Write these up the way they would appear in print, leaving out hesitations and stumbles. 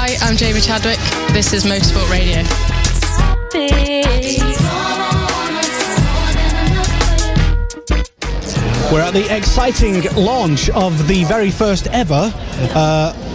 Hi, I'm Jamie Chadwick. This is Motorsport Radio. We're at the exciting launch of the very first ever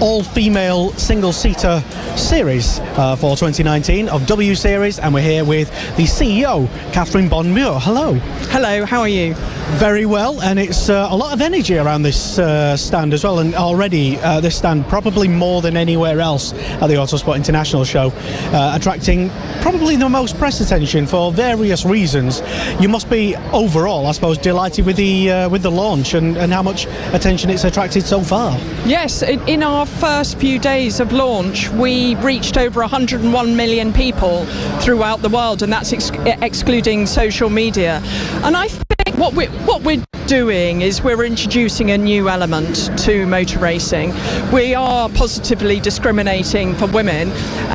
all-female single-seater series for 2019 of W Series, and we're here with the CEO, Catherine Muir. Hello. Hello, how are you? Very well, and it's a lot of energy around this stand as well, and already this stand probably more than anywhere else at the Autosport International show, attracting probably the most press attention for various reasons. You must be overall, I suppose, delighted with the launch and how much attention it's attracted so far. Yes, in our first few days of launch, we reached over 101 million people throughout the world, and that's excluding social media. And I think what we're doing is we're introducing a new element to motor racing. We are positively discriminating for women,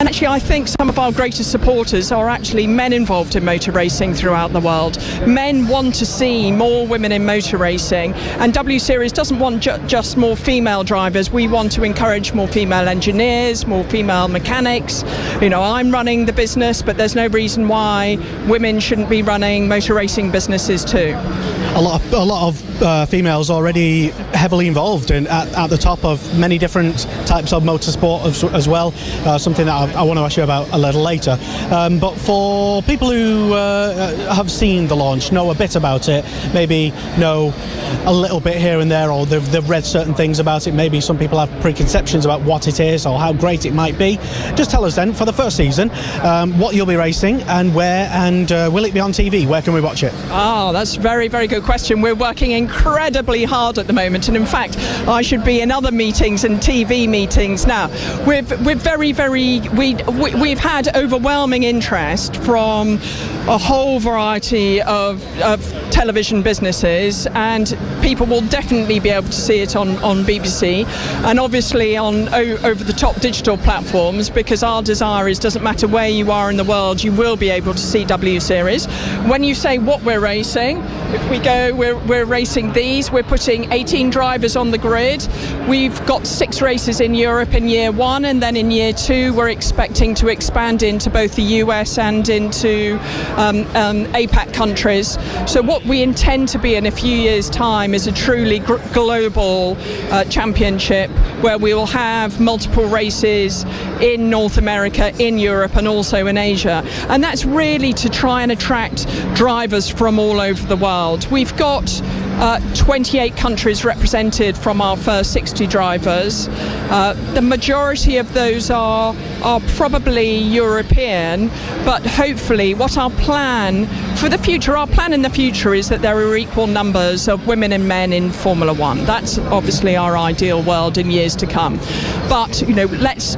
and actually I think some of our greatest supporters are actually men involved in motor racing throughout the world. Men want to see more women in motor racing, and W Series doesn't want just more female drivers. We want to encourage more female engineers, more female mechanics. You know, I'm running the business, but there's no reason why women shouldn't be running motor racing businesses too. A lot of females already heavily involved and at the top of many different types of motorsport as well, something that I want to ask you about a little later. But for people who have seen the launch, know a bit about it, maybe know a little bit here and there, or they've read certain things about it, maybe some people have preconceptions about what it is or how great it might be. Just tell us then, for the first season, what you'll be racing and where, and will it be on TV? Where can we watch it? Oh, that's a very, very good question. We're working incredibly hard at the moment, and in fact I should be in other meetings and TV meetings now. We're very, we've had overwhelming interest from a whole variety of television businesses, and people will definitely be able to see it on BBC and obviously on over-the-top digital platforms, because our desire is, doesn't matter where you are in the world, you will be able to see W Series. When you say what we're racing, if we go, we're racing these. We're putting 18 drivers on the grid. We've got 6 races in Europe in year 1, and then in year 2 we're expecting to expand into both the US and into APAC countries. So what we intend to be in a few years' time is a truly global championship, where we will have multiple races in North America, in Europe, and also in Asia. And that's really to try and attract drivers from all over the world. We've got 28 countries represented from our first 60 drivers. The majority of those are probably European, but hopefully what our plan in the future is that there are equal numbers of women and men in Formula One. That's obviously our ideal world in years to come. But let's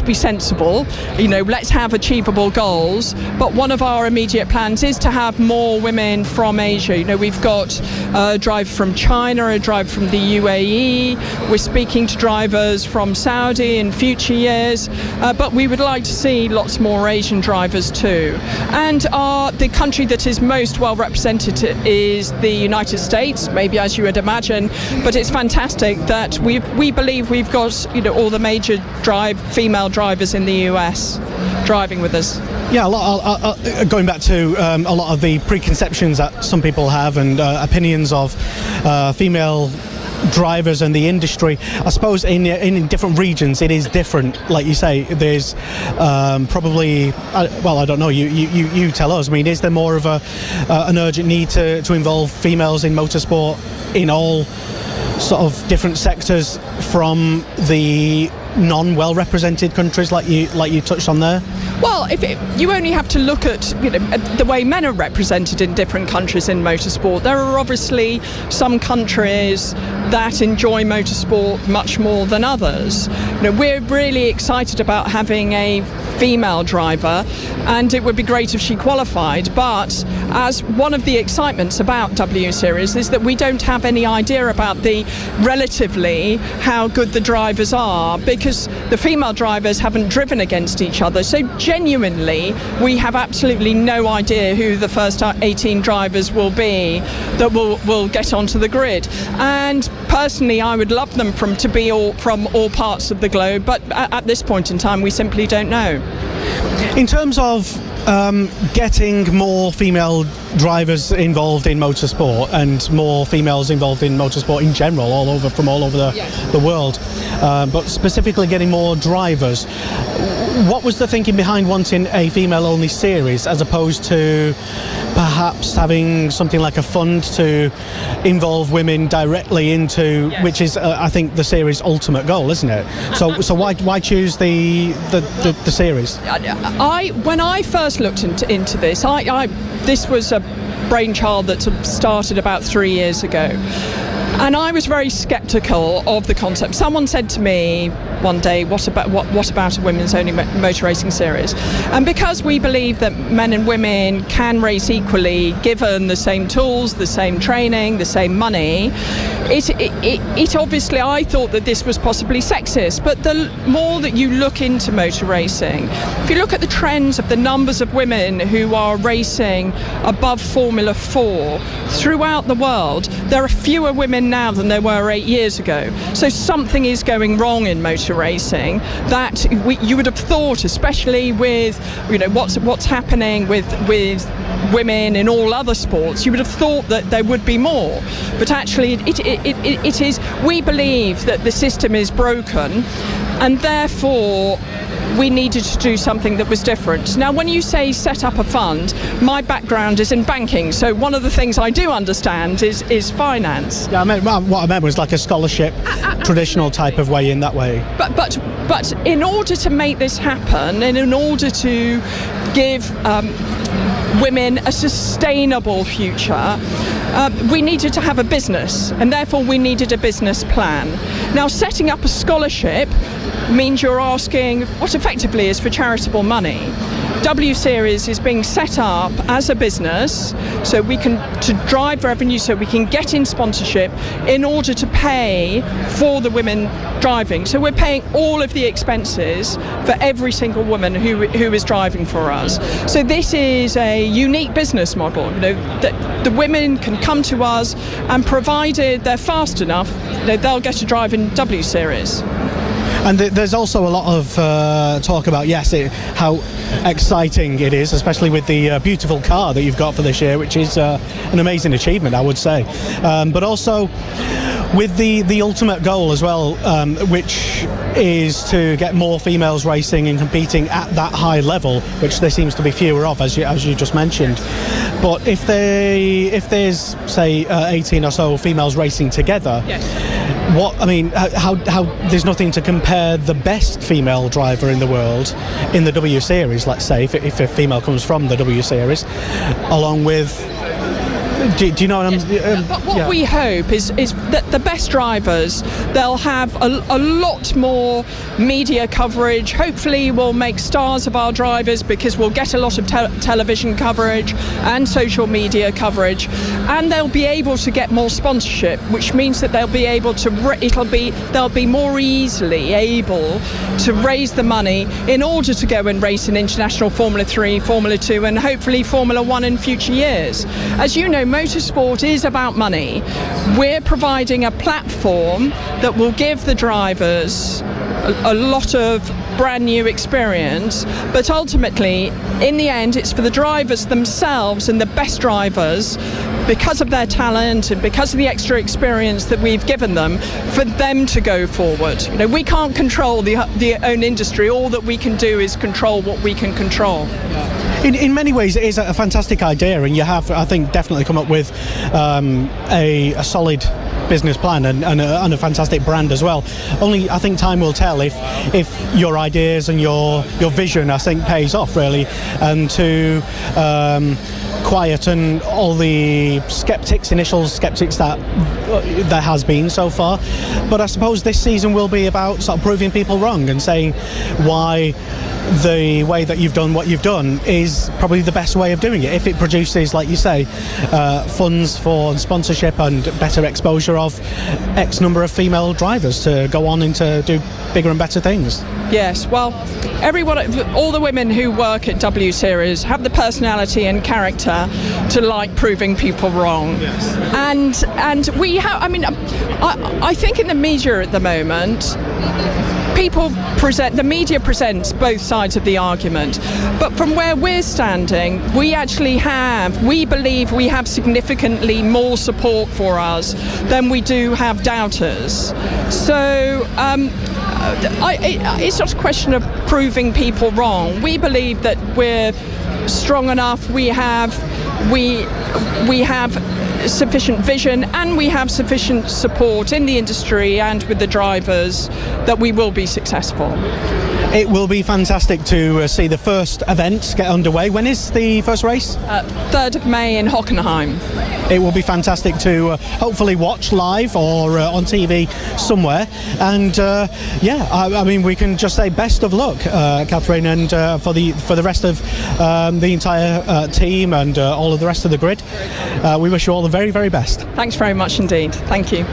be sensible. Let's have achievable goals. But one of our immediate plans is to have more women from Asia. We've got a driver from China, a driver from the UAE. We're speaking to drivers from Saudi in future years, but we would like to see lots more Asian drivers too. And the country that is most well represented is the United States, maybe as you would imagine, but it's fantastic that we believe we've got all the major female drivers in the US driving with us. Yeah, going back to a lot of the preconceptions that some people have and opinions of female drivers and the industry. I suppose in different regions it is different. Like you say, there's probably I don't know. You tell us. I mean, is there more of an urgent need to involve females in motorsport in all sort of different sectors from the non-well represented countries like you touched on there? Well, you only have to look at the way men are represented in different countries in motorsport. There are obviously some countries that enjoy motorsport much more than others. We're really excited about having a female driver, and it would be great if she qualified, but as one of the excitements about W Series is that we don't have any idea about relatively how good the drivers are, because because the female drivers haven't driven against each other. So genuinely, we have absolutely no idea who the first 18 drivers will be that will get onto the grid. And personally, I would love them to be from all parts of the globe, but at this point in time, we simply don't know. In terms of getting more female drivers involved in motorsport and more females involved in motorsport in general, from all over the world, but specifically getting more drivers, what was the thinking behind wanting a female-only series as opposed to perhaps having something like a fund to involve women directly into, which is, I think, the series' ultimate goal, isn't it? So why choose the series? When I first looked into this, this was a brainchild that started about 3 years ago. And I was very sceptical of the concept. Someone said to me one day, what about a women's only motor racing series? And because we believe that men and women can race equally, given the same tools, the same training, the same money, it obviously, I thought that this was possibly sexist. But the more that you look into motor racing, if you look at the trends of the numbers of women who are racing above Formula 4 throughout the world, there are fewer women now than there were 8 years ago. So something is going wrong in motor racing that you would have thought, especially with what's happening with women in all other sports, you would have thought that there would be more. But actually it is, we believe that the system is broken, and therefore we needed to do something that was different. Now, when you say set up a fund, my background is in banking, so one of the things I do understand is finance. Yeah, what I meant was like a scholarship, traditional type of way, in that way. But in order to make this happen, and in order to give women a sustainable future, we needed to have a business, and therefore we needed a business plan. Now, setting up a scholarship means you're asking what effectively is for charitable money. W Series is being set up as a business so we can to drive revenue, so we can get in sponsorship in order to pay for the women driving. So we're paying all of the expenses for every single woman who is driving for us. So this is a unique business model. That the women can come to us, and provided they're fast enough, they'll get to drive in W Series. And there's also a lot of talk about, how exciting it is, especially with the beautiful car that you've got for this year, which is an amazing achievement, I would say. But also with the ultimate goal as well, which is to get more females racing and competing at that high level, which there seems to be fewer of, as you just mentioned. But if there's, say, 18 or so females racing together, how there's nothing to compare the best female driver in the world in the W Series, let's say, if a female comes from the W Series, along with... Do you know what I'm... But what we hope is that the best drivers, they'll have a lot more media coverage. Hopefully we'll make stars of our drivers, because we'll get a lot of television coverage and social media coverage, and they'll be able to get more sponsorship, which means that they'll be able to they'll be more easily able to raise the money in order to go and race in international Formula 3, Formula 2, and hopefully Formula 1 in future years. As you know, motorsport is about money. We're providing a platform that will give the drivers a lot of brand new experience, but ultimately, in the end, it's for the drivers themselves, and the best drivers, because of their talent and because of the extra experience that we've given them, for them to go forward. We can't control the own industry. All that we can do is control what we can control. In many ways, it is a fantastic idea, and you have, I think, definitely come up with a solid business plan and a fantastic brand as well. Only, I think, time will tell if your ideas and your vision, I think, pays off, really, and to quieten all the initial skeptics that there has been so far. But I suppose this season will be about sort of proving people wrong and saying why the way that you've done what you've done is probably the best way of doing it. If it produces, like you say, funds for sponsorship and better exposure of X number of female drivers to go on and to do bigger and better things. Yes, well, everyone, all the women who work at W Series have the personality and character to like proving people wrong. Yes. And we have, I mean, I think in the media at the moment, the media presents both sides of the argument, but from where we're standing, we believe we have significantly more support for us than we do have doubters. So it's not a question of proving people wrong. We believe that we're strong enough, we have sufficient vision, and we have sufficient support in the industry and with the drivers that we will be successful. It will be fantastic to see the first event get underway. When is the first race? 3rd of May in Hockenheim. It will be fantastic to hopefully watch live or on TV somewhere. And I mean, we can just say best of luck, Catherine, and for the rest of the entire team and all of the rest of the grid. We wish you all the very, very best. Thanks very much indeed. Thank you.